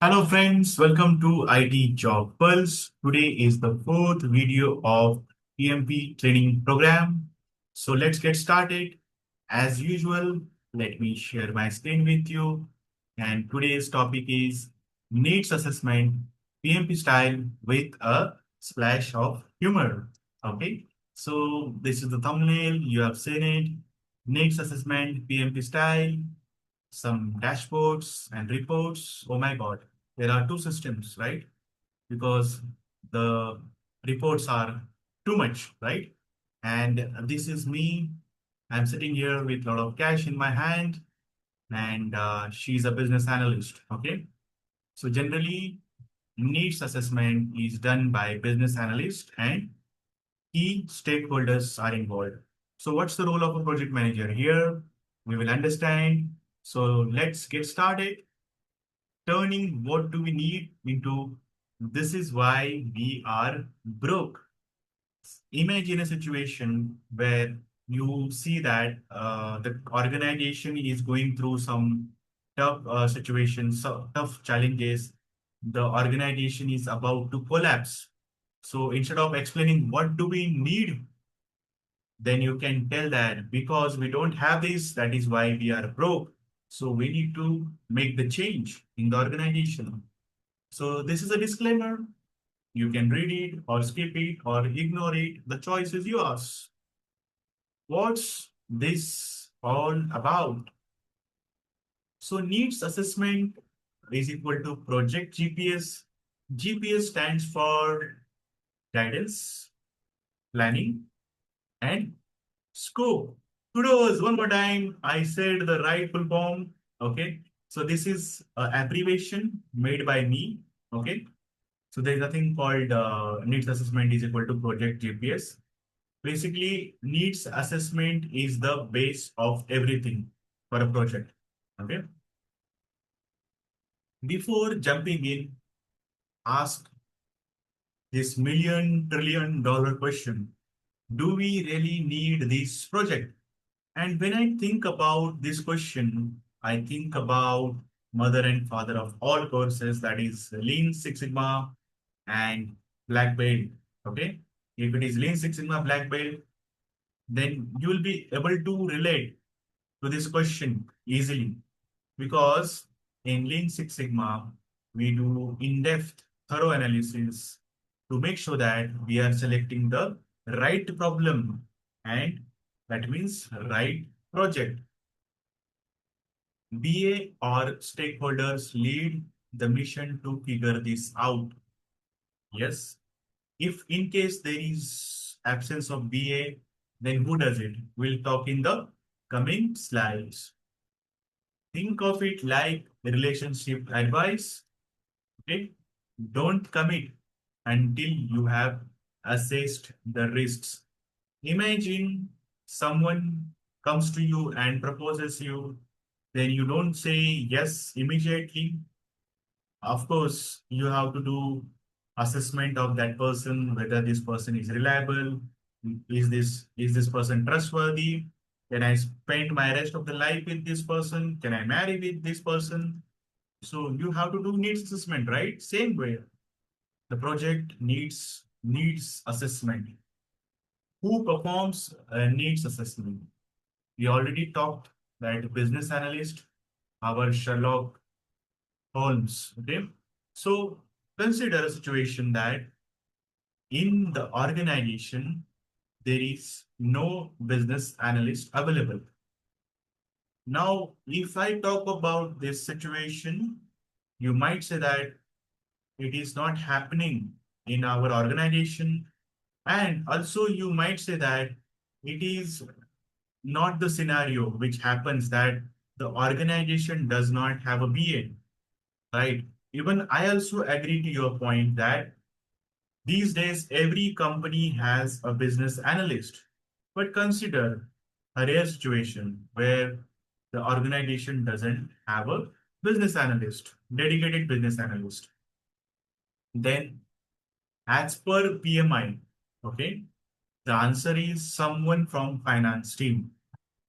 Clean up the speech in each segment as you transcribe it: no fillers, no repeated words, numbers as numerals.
Hello friends, welcome to IT Job Pulse. Today is the fourth video of PMP training program. So let's get started. As usual, let me share my screen with you. And today's topic is needs assessment, PMP style with a splash of humor. Okay, so this is the thumbnail. You have seen it. Needs assessment, PMP style, some dashboards and reports. Oh my God, there are two systems, right? Because the reports are too much, right? And this is me. I'm sitting here with a lot of cash in my hand, and she's a business analyst. Okay. So generally, needs assessment is done by business analyst and key stakeholders are involved. So what's the role of a project manager here? We will understand. So let's get started. Turning what do we need into this is why we are broke. Imagine a situation where you see that the organization is going through some tough situations, tough challenges. The organization is about to collapse. So instead of explaining what do we need, then you can tell that because we don't have this, that is why we are broke. So we need to make the change in the organization. So this is a disclaimer. You can read it or skip it or ignore it. The choice is yours. What's this all about? So needs assessment is equal to project GPS. GPS stands for guidance, planning, and scope. Kudos, one more time. I said the right full form. Okay. So this is an abbreviation made by me. Okay. So there is nothing called needs assessment is equal to project GPS. Basically, needs assessment is the base of everything for a project. Okay. Before jumping in, ask this million trillion dollar question. Do we really need this project? And when I think about this question, I think about mother and father of all courses, that is Lean Six Sigma and Black Belt. Okay. If it is Lean Six Sigma Black Belt, then you will be able to relate to this question easily because in Lean Six Sigma, we do in-depth thorough analysis to make sure that we are selecting the right problem and that means right project. BA or stakeholders lead the mission to figure this out. Yes. If in case there is absence of BA, then who does it? We'll talk in the coming slides. Think of it like relationship advice. Okay. Don't commit until you have assessed the risks. Imagine someone comes to you and proposes you, then you don't say yes immediately. Of course, you have to do assessment of that person, whether this person is reliable, is this person trustworthy? Can I spend my rest of the life with this person? Can I marry with this person? So you have to do needs assessment, right? Same way. The project needs assessment. Who performs needs assessment? We already talked that business analyst, our Sherlock Holmes. Okay. So consider a situation that in the organization, there is no business analyst available. Now, if I talk about this situation, you might say that it is not happening in our organization. And also, you might say that it is not the scenario which happens that the organization does not have a BA, right? Even I also agree to your point that these days every company has a business analyst. But consider a rare situation where the organization doesn't have a business analyst, dedicated business analyst. Then, as per PMI, okay, the answer is someone from finance team.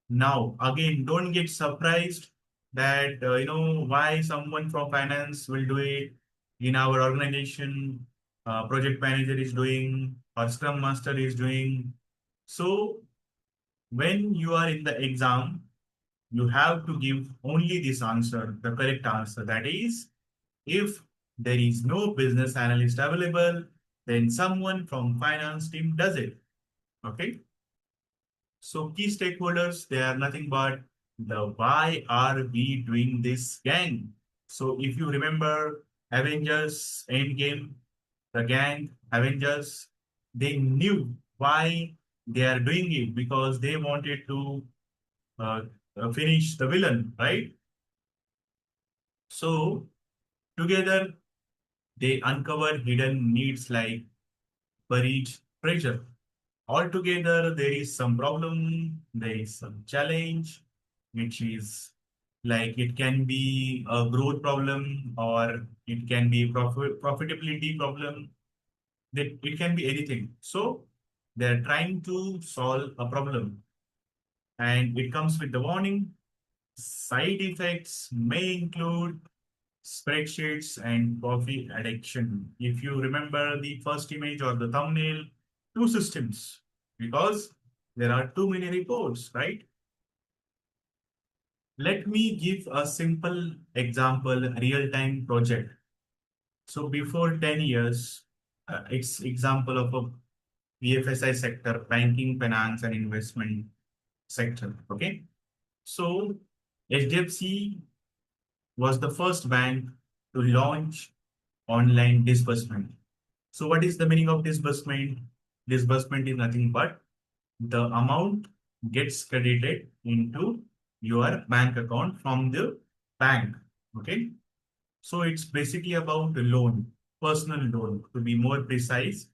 Now, again, don't get surprised that why someone from finance will do it in our organization, project manager is doing or scrum master is doing. So when you are in the exam, you have to give only this answer, the correct answer. That is, if there is no business analyst available, then someone from finance team does it. Okay. So key stakeholders, they are nothing but the why are we doing this gang? So if you remember Avengers Endgame, the gang, Avengers, they knew why they are doing it because they wanted to uh, finish the villain, right? So together they uncover hidden needs like buried treasure. Altogether, there is some problem, there is some challenge, which is like it can be a growth problem or it can be profitability problem. That it can be anything. So they're trying to solve a problem, and it comes with the warning. Side effects may include spreadsheets and coffee addiction. If you remember the first image or the thumbnail, two systems, because there are too many reports, right? Let me give a simple example, real-time project. So before 10 years, it's example of a BFSI sector, banking, finance, and investment sector. Okay. So HDFC was the first bank to launch online disbursement. So what is the meaning of disbursement? Disbursement is nothing but the amount gets credited into your bank account from the bank. Okay. So it's basically about the loan, personal loan to be more precise.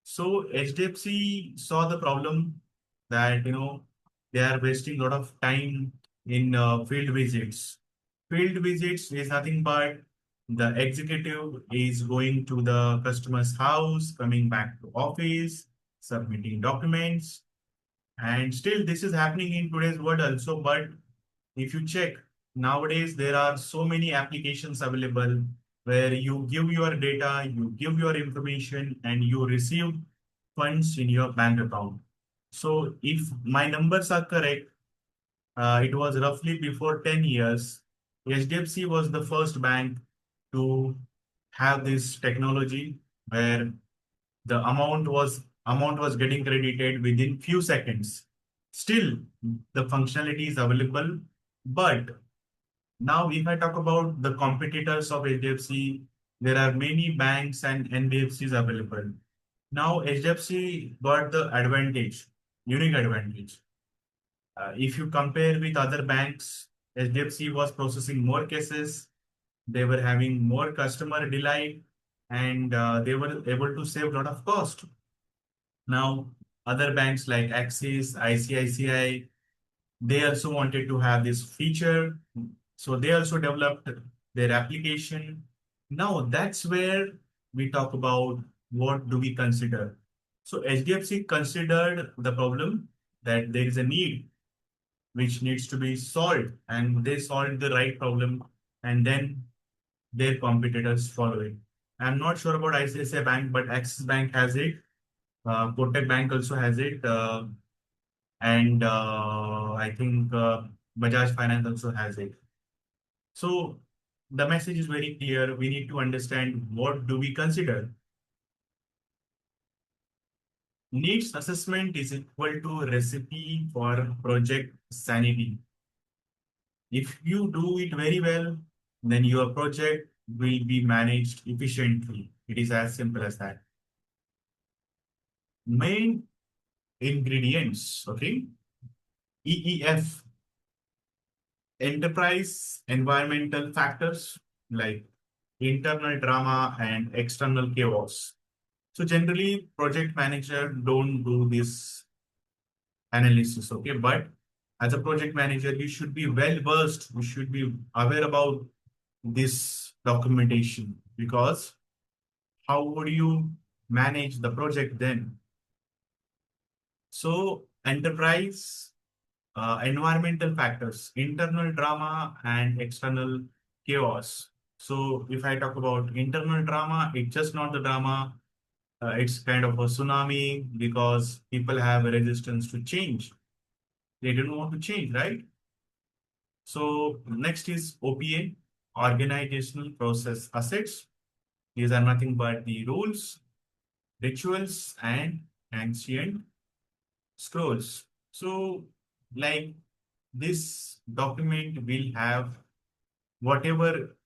So HDFC saw the problem that they are wasting a lot of time in field visits. Field visits is nothing but the executive is going to the customer's house, coming back to office, submitting documents, and still this is happening in today's world also. But if you check nowadays, there are so many applications available where you give your data, you give your information, and you receive funds in your bank account. So if my numbers are correct, it was roughly before 10 years, HDFC was the first bank to have this technology where the amount was getting credited within few seconds. Still, the functionality is available, but now if I talk about the competitors of HDFC, there are many banks and NBFCs available. Now HDFC got the advantage, unique advantage. If you compare with other banks, HDFC was processing more cases, they were having more customer delight, and they were able to save a lot of cost. Now, other banks like Axis, ICICI, they also wanted to have this feature. So they also developed their application. Now that's where we talk about what do we consider. So HDFC considered the problem that there is a need which needs to be solved, and they solved the right problem, and then their competitors follow it. I'm not sure about ICICI Bank, but Axis Bank has it. Kotak Bank also has it, and I think Bajaj Finance also has it. So the message is very clear. We need to understand what do we consider. Needs assessment is equal to recipe for project sanity. If you do it very well, then your project will be managed efficiently. It is as simple as that. Main ingredients, okay? EEF, enterprise environmental factors like internal drama and external chaos. So generally, project manager don't do this analysis, okay? But as a project manager, you should be well versed. You should be aware about this documentation because how would you manage the project then? So enterprise Environmental factors, internal drama and external chaos. So if I talk about internal drama, it's just not the drama. It's kind of a tsunami because people have a resistance to change. They don't want to change, right? So next is OPA, organizational process assets. These are nothing but the rules, rituals, and ancient scrolls. So like this document will have whatever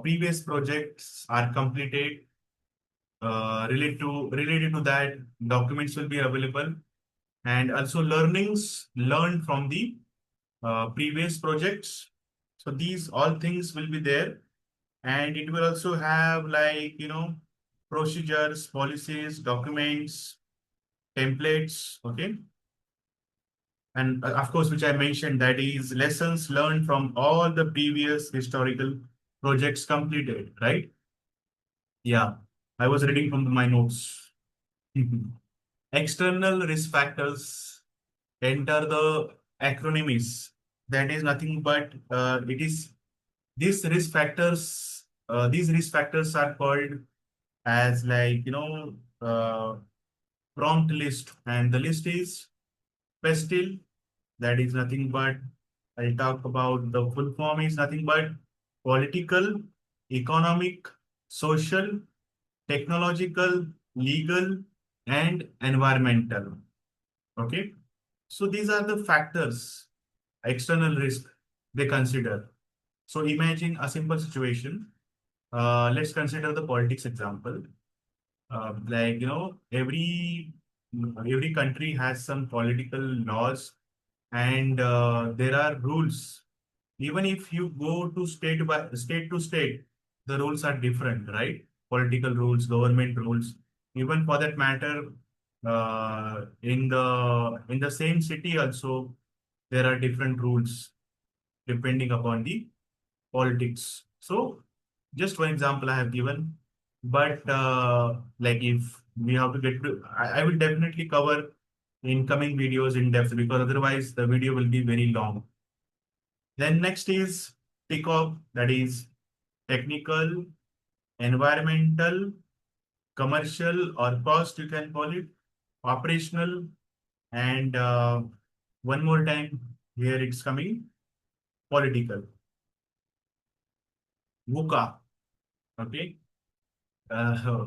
previous projects are completed related to that documents will be available, and also learnings learned from the previous projects. So these all things will be there, and it will also have like procedures, policies, documents, templates. Okay, and of course, which I mentioned, that is lessons learned from all the previous historical projects completed. Right? Yeah, I was reading from my notes. External risk factors enter the acronyms. That is nothing but it is these risk factors. These risk factors are called as like prompt list, and the list is PESTLE. That is nothing but I'll talk about the full form is nothing but political, economic, social, technological, legal, and environmental. Okay. So these are the factors, external risk they consider. So imagine a simple situation. Let's consider the politics example. Like every country has some political laws, and there are rules. Even if you go to state to state, the rules are different, right? Political rules, government rules, even for that matter, in the same city also there are different rules depending upon the politics. So just one example I have given, but like if we have to get to, I will definitely cover in coming videos in depth because otherwise the video will be very long. Then next is TICOP, that is technical, environmental, commercial or cost, you can call it, operational, and one more time here it's coming, political, VUCA. Okay. Uh,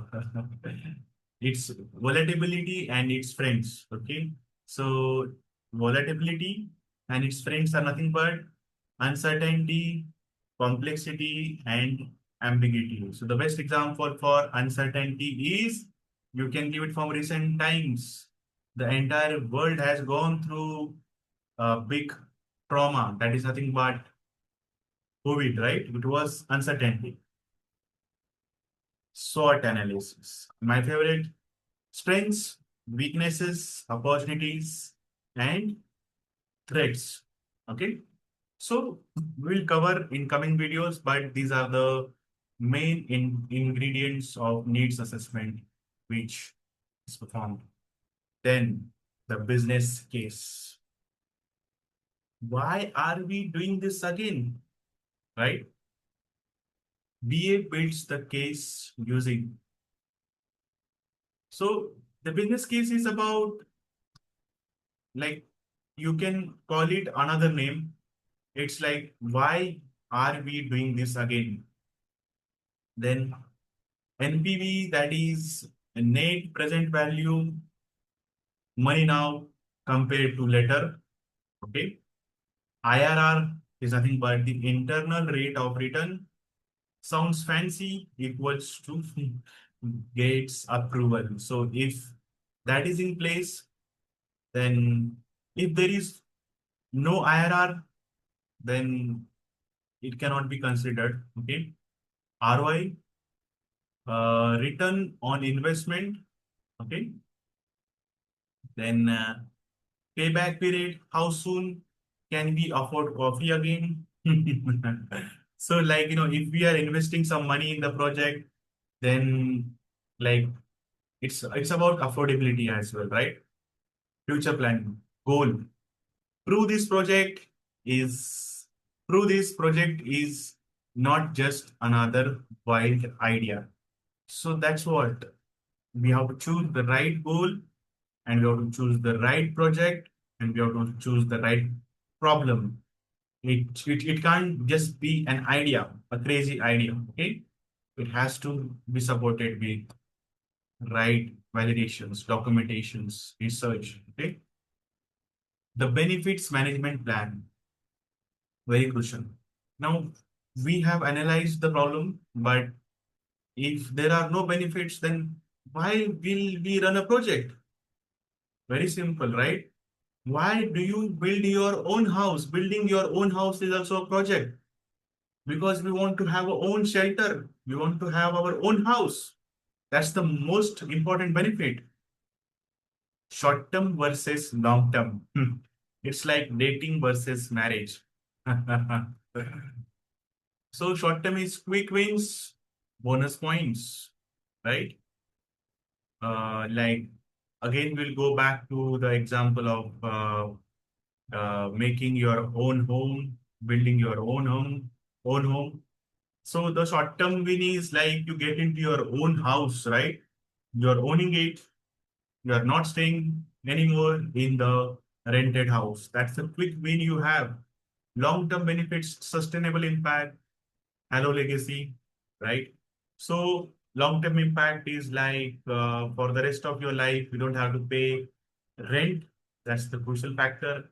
it's volatility and its friends. Okay. So volatility and its friends are nothing but uncertainty, complexity, and ambiguity. So the best example for uncertainty is you can give it from recent times. The entire world has gone through a big trauma. That is nothing but COVID, right? It was uncertainty. SWOT analysis. My favorite: strengths, weaknesses, opportunities, and threats. Okay. So we'll cover in coming videos, but these are the main ingredients of needs assessment which is performed. Then the business case. Why are we doing this again? Right? BA builds the case using. So the business case is about, like, you can call it another name. It's like, why are we doing this again? Then NPV, that is net present value, money now compared to later. Okay. IRR is nothing but the internal rate of return. Sounds fancy, equals to Gates approval. So if that is in place, then if there is no IRR, then it cannot be considered. Okay. ROI, return on investment. Okay. Then payback period, how soon can we afford coffee again? So like, if we are investing some money in the project, then like it's about affordability as well, right? Future planning, goal. Prove this project is Prove this project is not just another wild idea. So that's what we have to choose the right goal, and we have to choose the right project, and we have to choose the right problem. It can't just be an idea, a crazy idea. Okay, it has to be supported with right validations, documentations, research. Okay, the benefits management plan, very crucial. Now we have analyzed the problem, but if there are no benefits, then why will we run a project? Very simple, right? Why do you build your own house? Building your own house is also a project because we want to have our own shelter. We want to have our own house. That's the most important benefit. Short term versus long term. It's like dating versus marriage. So short term is quick wins, bonus points, right? Like again, we'll go back to the example of making your own home, building your own home. So the short term win is like you get into your own house, right? You're owning it. You are not staying anymore in the rented house. That's the quick win you have. Long term benefits, sustainable impact, hello legacy, right? So long term impact is like for the rest of your life, you don't have to pay rent. That's the crucial factor.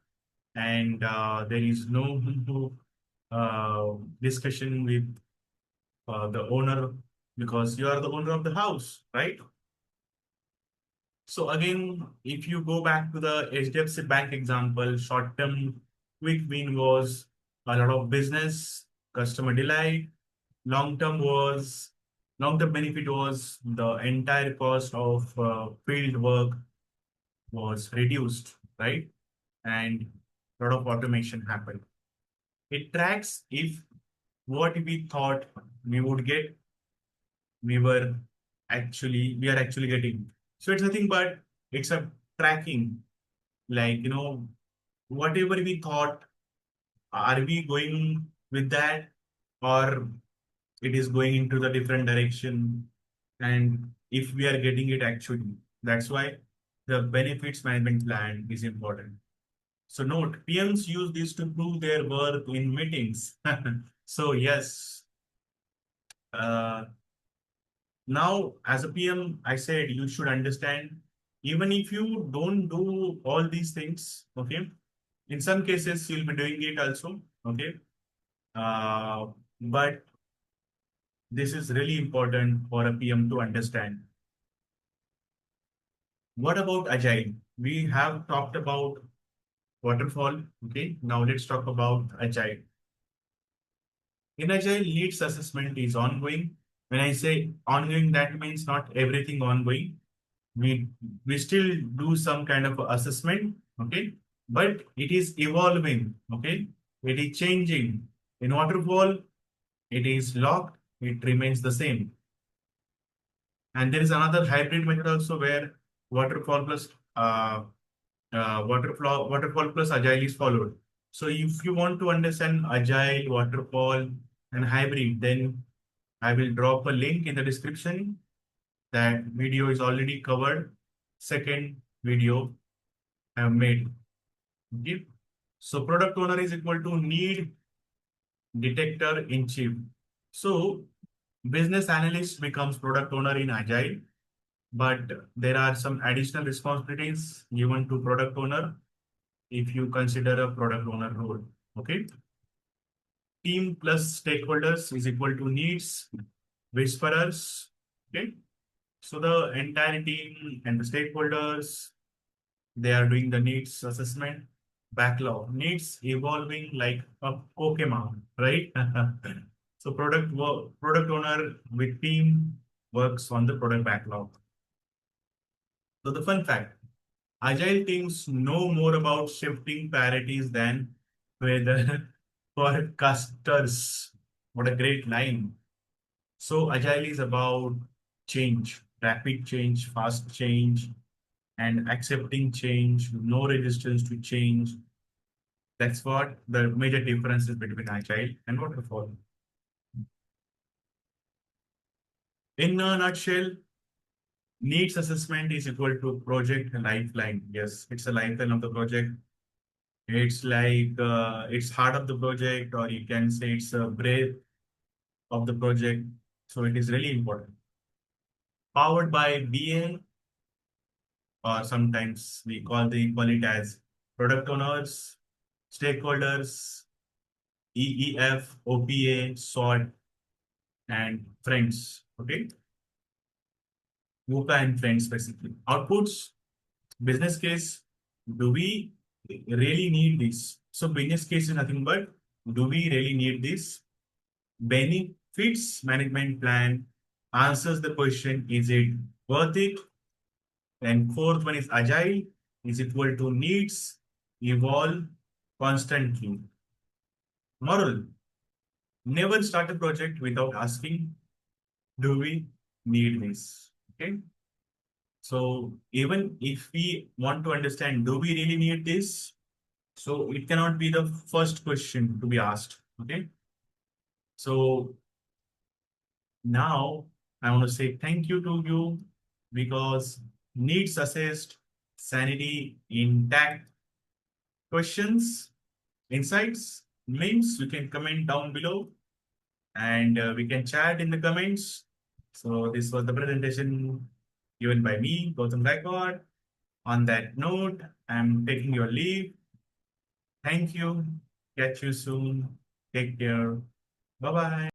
And there is no discussion with the owner because you are the owner of the house, right? So again, if you go back to the HDFC Bank example, short-term quick win was a lot of business, customer delight. Long-term benefit was the entire cost of field work was reduced, right? And a lot of automation happened. It tracks if what we thought we would get, we are actually getting. So it's nothing but it's a tracking, like whatever we thought, are we going with that, or it is going into the different direction, and if we are getting it actually. That's why the benefits management plan is important. So note, PMs use this to prove their worth in meetings. So yes, uh, now as a PM, I said you should understand, even if you don't do all these things, okay, in some cases you'll be doing it also, okay, uh, but this is really important for a PM to understand. What about agile? We have talked about waterfall, okay, now let's talk about agile. In agile, needs assessment is ongoing. When I say ongoing, that means not everything ongoing. We still do some kind of assessment, okay, but it is evolving, okay, it is changing. In waterfall, it is locked, it remains the same. And there is another hybrid method also where waterfall plus waterfall plus agile is followed. So if you want to understand agile, waterfall, and hybrid, then I will drop a link in the description. That video is already covered. Second video I have made. Okay. So product owner is equal to need detector in chief. So business analyst becomes product owner in agile, but there are some additional responsibilities given to product owner if you consider a product owner role. Okay. Team plus stakeholders is equal to needs whisperers. Okay. So the entire team and the stakeholders, they are doing the needs assessment. Backlog needs evolving like a Pokémon, right? So product owner with team works on the product backlog. So the fun fact, agile teams know more about shifting priorities than weather forecasters. What a great line. So agile is about change, rapid change, fast change, and accepting change, no resistance to change. That's what the major difference is between Agile and Waterfall. In a nutshell, needs assessment is equal to project lifeline. Yes, it's a lifeline of the project. It's like it's heart of the project, or you can say it's a breath of the project. So it is really important. Powered by BA, or sometimes call it as product owners, stakeholders, EEF, OPA, SWOT, and friends. Okay, VUCA and friends specifically. Outputs, business case. Do we really need this? So business case is nothing but, do we really need this? Benefits management plan answers the question, is it worth it? And fourth one is agile is equal to needs evolve constantly. Moral, never start a project without asking, do we need this? Okay. So even if we want to understand, do we really need this? So it cannot be the first question to be asked. Okay. So now I want to say thank you to you, because needs assessed, sanity intact, questions, insights, links, you can comment down below, and we can chat in the comments. So this was the presentation given by me, Gautam Gaikwad. On that note, I'm taking your leave. Thank you. Catch you soon. Take care. Bye bye.